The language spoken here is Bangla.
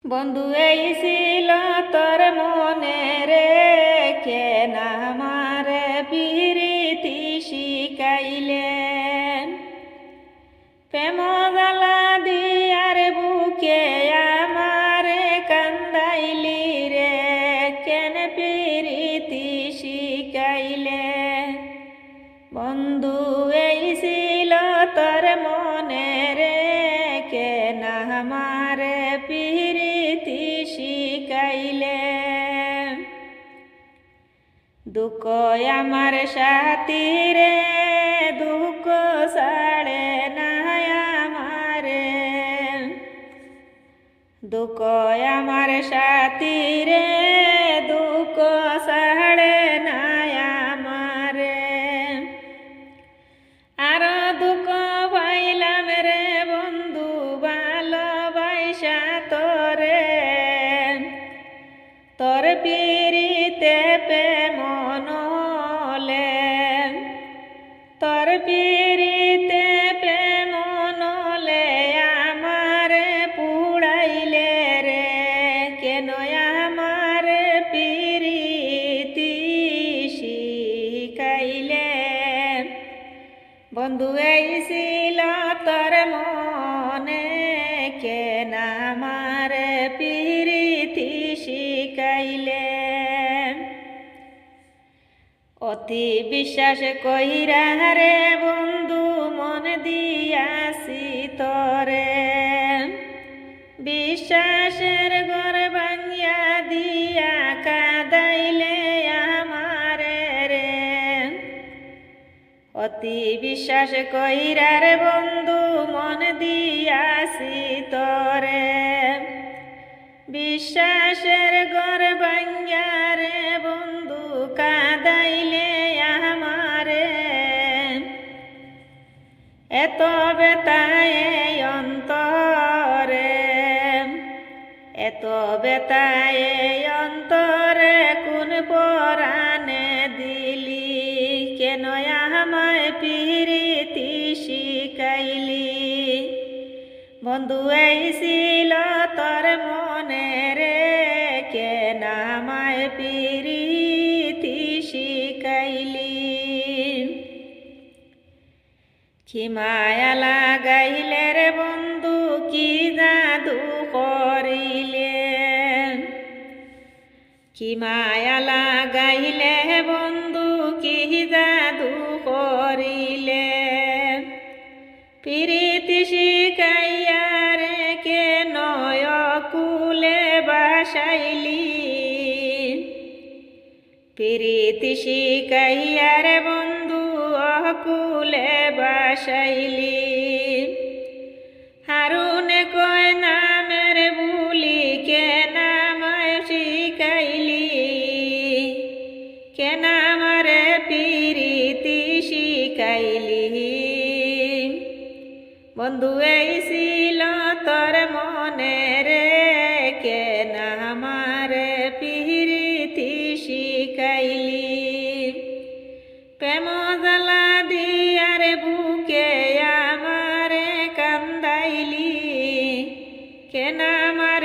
বন্ধু এই ছিল তোর মনে রে, কেন আমার প্রীতি শিখাইলেন। প্রেম জ্বালা দিয়ার বুকে আমার কান্দাইলি রে, কেন প্রীতি শিখাইলেন। বন্ধু এই ছিল তোর মনে রে, কেন আমার প্রীতি শিখাইলে। দুঃখ আমার সাথী রে, দুঃখ ছাড়ে না আমারে। দুঃখ আমার সাথী রে, দুঃখ ছাড়ে না আমারে। আর দুঃখ পাইলাম রে বন্ধু, ভালোবাসা তোরে। তোর পিরিতে প্রেম নলে, তোর পিরিতে প্রেম নলে আমার পুড়াইলে রে, কেন আমার পিরিতি শিখাইলে। বন্ধু এই ছিল তোর মনে, কেন আমার প্রীতি শিখাইলে। অতি বিশ্বাস কইরা রে বন্ধু মন দিয়াছি তরে। বিশ্বাসের ঘর ভাঙিয়া দিয়া কাঁদাইলে আমারে রে। অতি বিশ্বাস কইরা রে বন্ধু মন দিয়াছি তরে। বিশ্বাসের ঘর ভাঙিয়া রে বন্ধু কাঁদাইলে আমারে। এত বেতায় অন্তরে, এত বেতায় অন্তরে কোন পরাণে দিলি, কেন আমায় প্রীতি শিখাইলি। বন্ধু এই ছিল তোর মনে রে, কেন আমায় প্রীতি শিখাইলি। কি মায়া লাগাইলে রে বন্ধু, কি জাদু করিলে। কি মায়া লাগাইলে বন্ধু, কি জাদু করিলে। প্রীতি শিখাইয়া রে কেন অকুলে বাসাইলি। প্রীতি শিখাইয়া রে বন্ধু অকুলে বাসাইলি। হারুনে কয় নামের বুলি, কেন আমায় শিখাইলি। কেন আমারে প্রীতি শিখাইলি। বন্ধু এই ছিল তোর মনে রে, কেন আমার প্রীতি শিখাইলি। প্রেম জ্বালা দিয়ার বুকে আমার কান্দাইলি, কেন আমার